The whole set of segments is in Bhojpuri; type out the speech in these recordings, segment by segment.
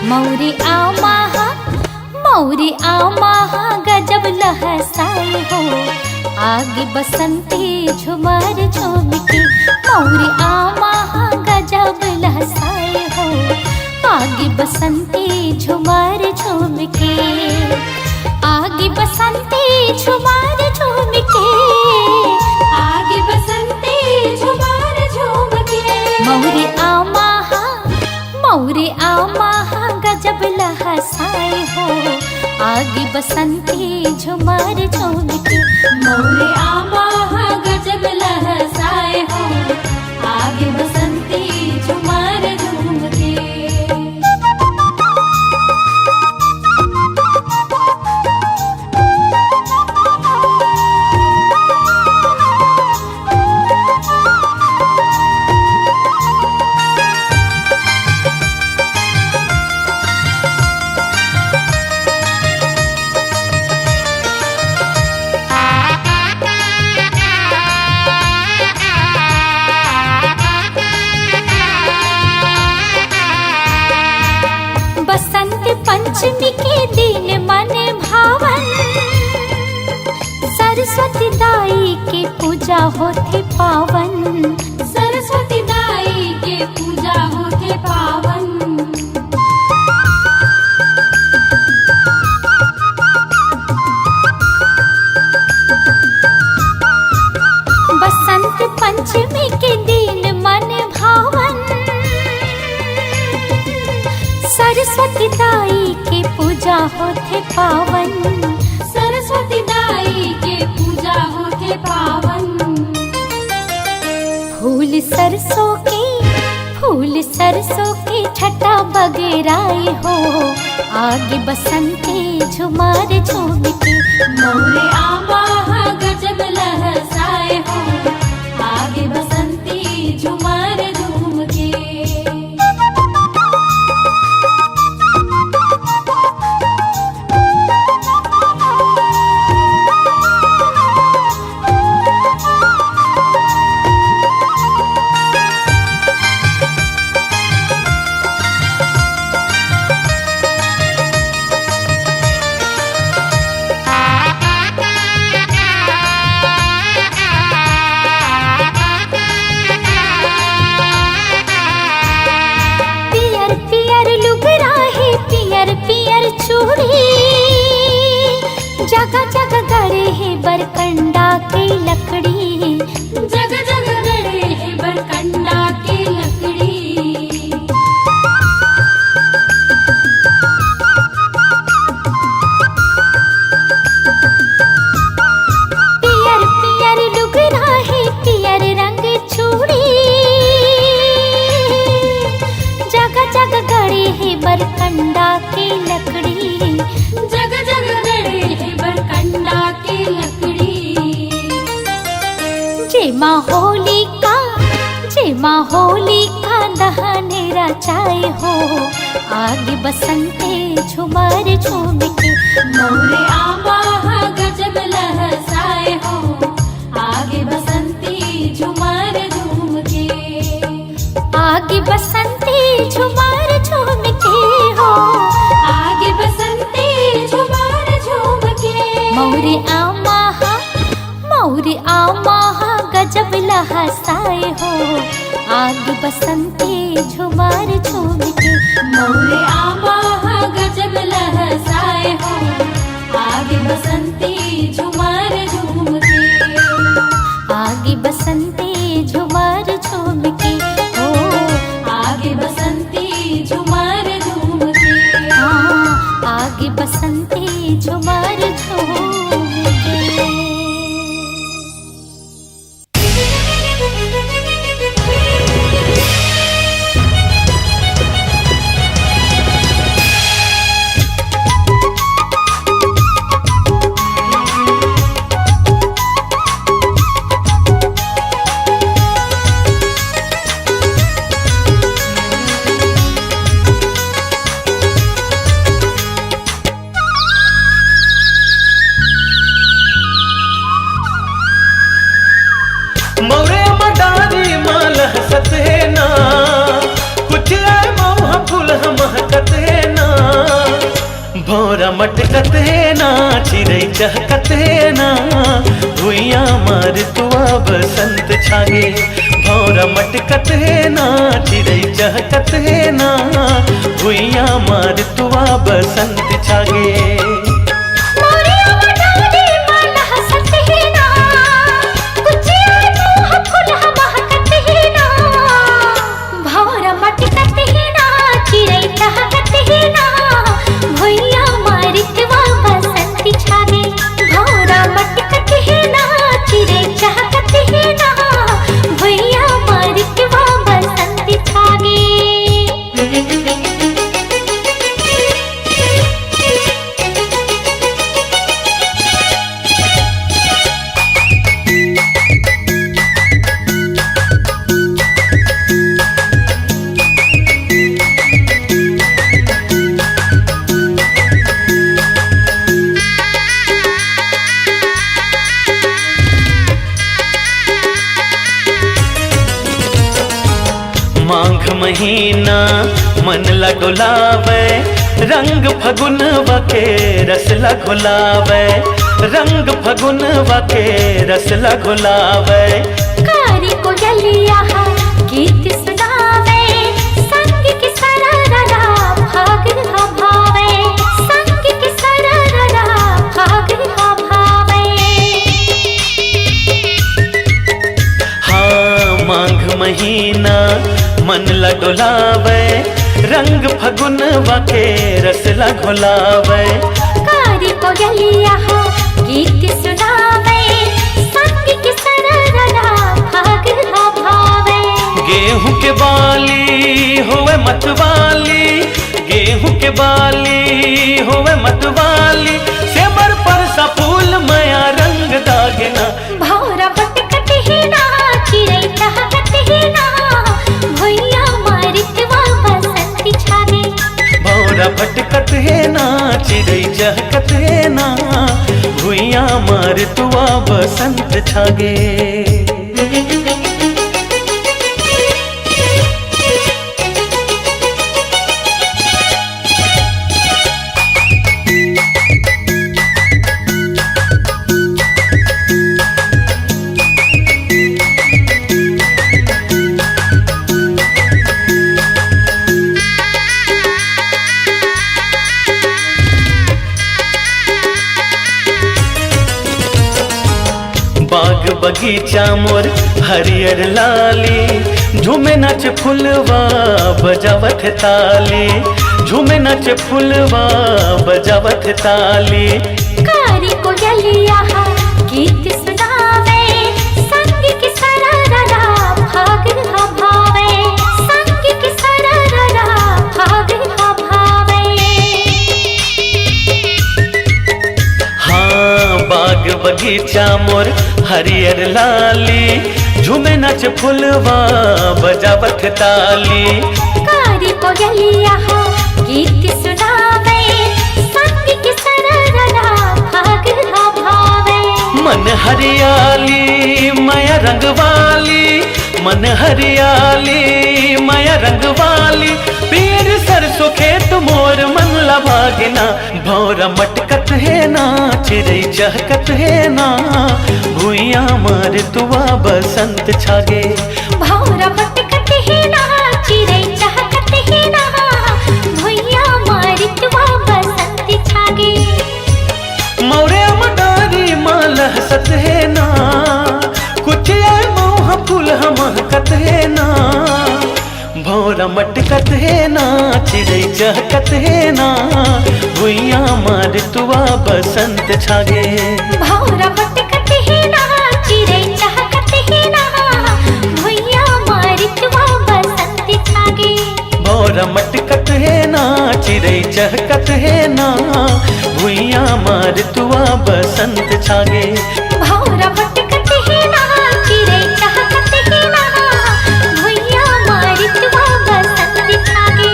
मौरी आमा गजब लहसाए हो, आगे बसंती झुमर झूम के। मौरी आमा गजब लहसाए हो, आगे बसंती झुमर झूम के। आगे बसंती झुमर झूम के, आगे बसंती झुमर झूम के। मौरी आमा गजब लहसाए हो, आगे बसंती झुमर झूम के। मौरी आमा गजब लहसाए हो, आगे बसंती झुमर झूम के। पंचमी के दिन मन भावन, सरस्वती दाई के पूजा होते पावन। सरस्वती दाई के पूजा होते पावन। बसंत पंचमी के दिन मन भावन, सरस्वती दाई के पूजा होते पावन। सरस्वती दाई के पूजा होते पावन। फूल सरसों के छटा बगेराए हो, आगे बसंती झुमर झूम के। मौरी आमा गजब लहसाए हो, आगे बसंती झुमर झूम के। पियर चूड़ी जगह जगह गड़े है बरकंडा की लकड़ी। जगह जगह गड़े है बरकंडा की लकड़ी। पियर पियर लुगरा है पियर रंग चूड़ी, जगह जगह गड़े है बरकंडा की लकड़ी। जगह जगह गड़े है बरकंडा की लकड़ी। होली का दहन रचाए हो, आगे बसंती झुमर झूम के। मौरी आमा गजब लहसाए हो, आगे बसंती झुमर झूम के। आगे बसंती झुमर झूम के हो, आगे बसंती झुमर झूम के। मौरी आमा गजब लहसाए हो, आगे बसंती झुमर झूम के। मौरी आमा गजब लहसाए हो, आगे बसंती झुमर झूम के। आगे बसंती झुमर झूम के हो, आगे बसंती झुमर झूम के। आगे बसंती झुमर झूम के। भौरा मटकत है ना चिड़ै चहकत है ना भुइया मार तुआ बसंत छागे भौरा मटकत है ना चिड़ै चहकत है ना भुइया मार तुआ बसंत छागे माघ महीना मन ला डोलावे रंग फगुन वके रस ला घुलावे रंग फगुन वके रस ला घुलावे कारी को जलिया गीत सुनावे संग की सरररा भाग भावे संग की सरररा भाग भावे हाँ माघ महीना मन ला डोलावे रंग फगुन वके रस ला घुलावे कारी को जलिया गीत सुनावे संग की सरररा भाग भावे गेहूं के बाली होवे मतवाली गेहूं के बाली होवे मतवाली सेमर पर सा फूल मया रंग दागना भौरा बटकत है ना चिड़ै चहकत है ना भुइया मारितवा बसंत छागे भौरा भटकत है ना चिड़ै चहकत है ना भुइया मार तुआ बसंत छागे बाग बगीचा मोर हरियर लाली झूमे नाच फुलवा बजावत ताली झूमे नाच फुलवा बजावत ताली कारी को जलिया गीत सुनावे संग की सरररा भाग भावे संग की सरररा भाग भावे हाँ बाग बगीचा मोर हरियर लाली झूमे नाच फुलवा बजावत ताली कारी को जलिया गीत सुनावे संग की सरररा भाग भावे मन हरियाली माया रंगवाली मन हरियाली माया रंगवाली पीर सरसों खेत मोर मन ला भागना भौरा मटकत है ना चिड़ै चहकत है ना भुइया मार तुआ बसंत छागे भौरा बटकत है ना चिड़ै चहकत है ना भुइया मारितवा बसंत छागे मौरे मडारी माल हसत है ना कुछ आए मोह फूल महकत है ना भौरा मटकत है ना चिड़ै चहकत है ना भुइया मार तुआ बसंत छागे भौरा बटकत है ना चिड़ै चहकत है ना भुइया मारितवा बसंत छागे भौरा मटकत है ना चिड़ै चहकत है ना भुइया मार तुआ बसंत छागे भौरा बटकत है ना चिड़ै चहकत है ना भुइया मारितवा बसंत छागे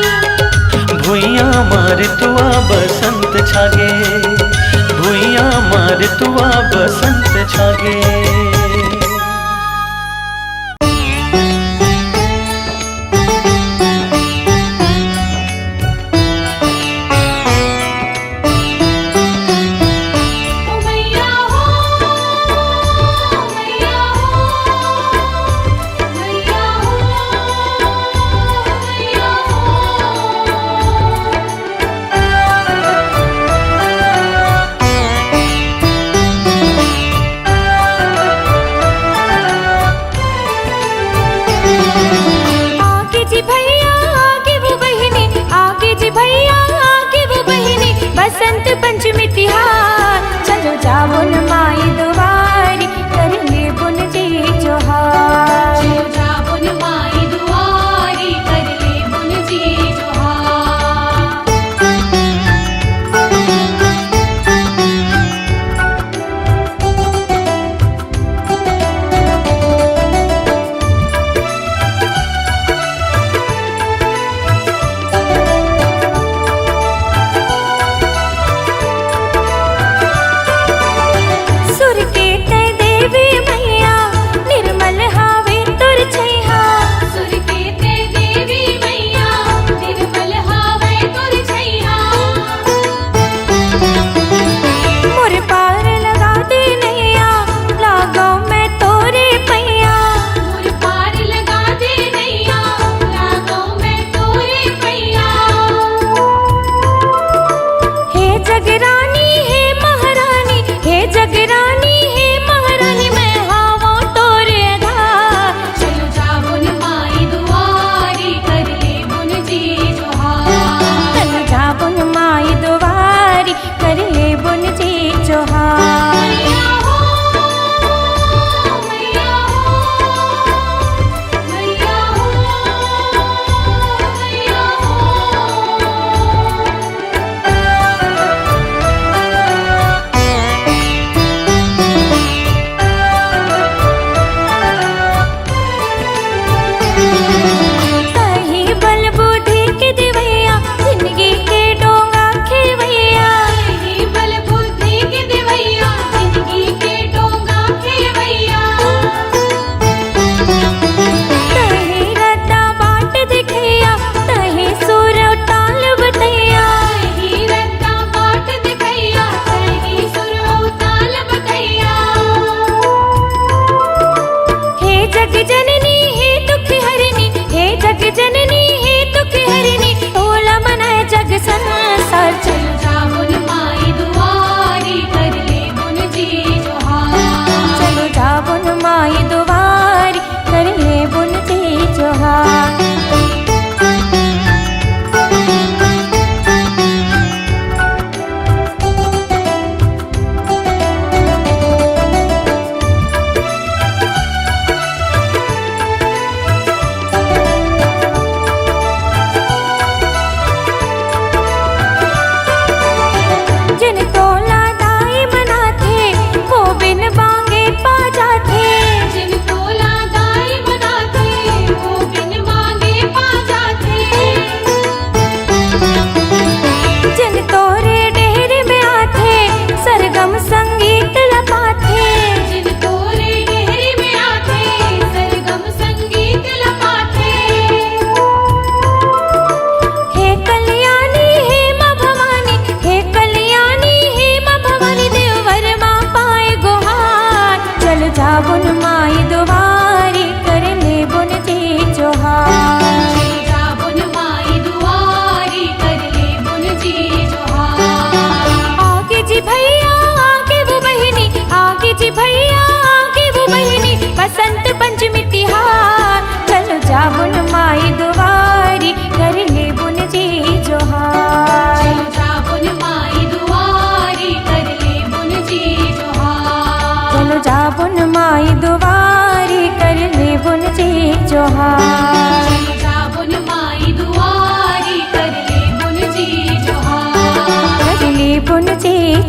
भुइया मार तुआ बसंत छागे भुइया मार तुआ बसंत छागे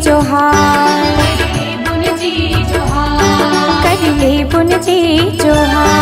जोहार, करले बुन जी जोहार।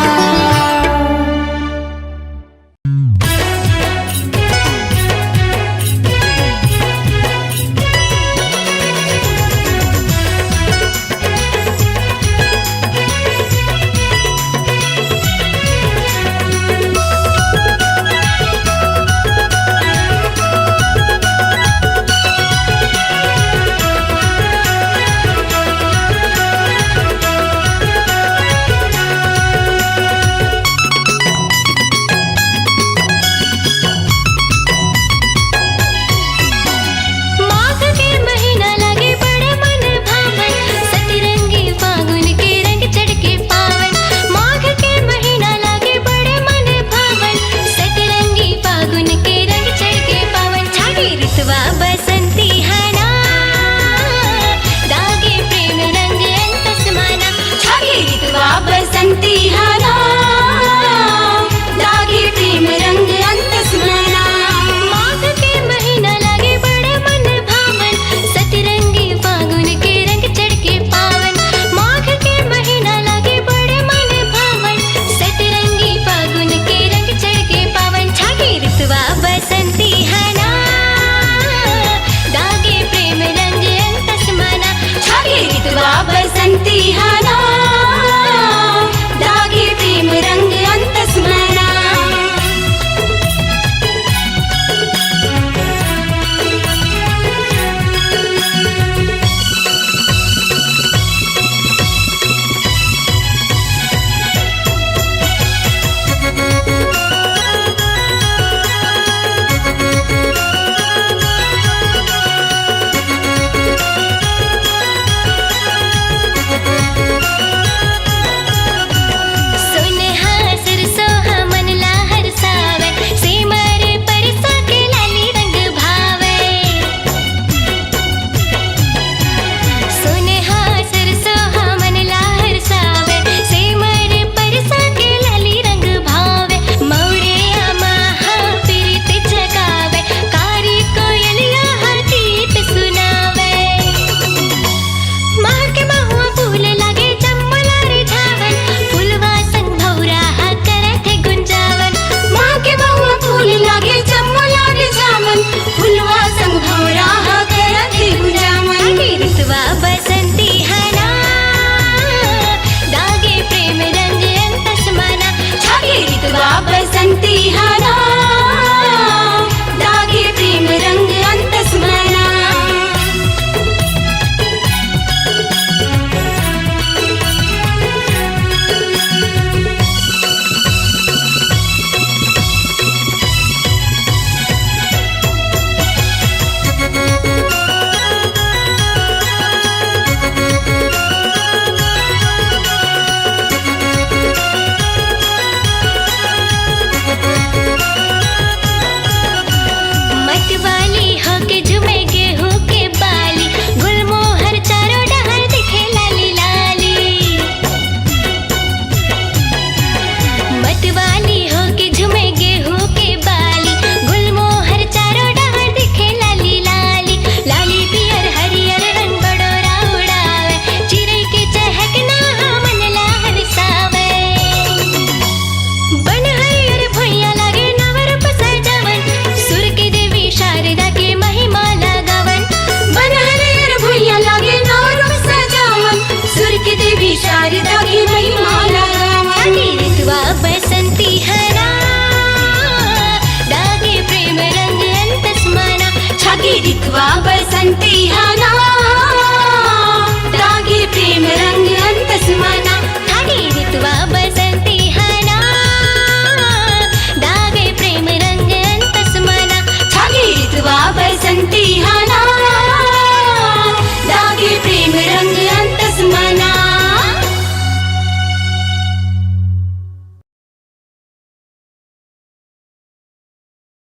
ऋतवा बसंती हाना दागे प्रेम रंग अंतस माना ठागे ऋतवा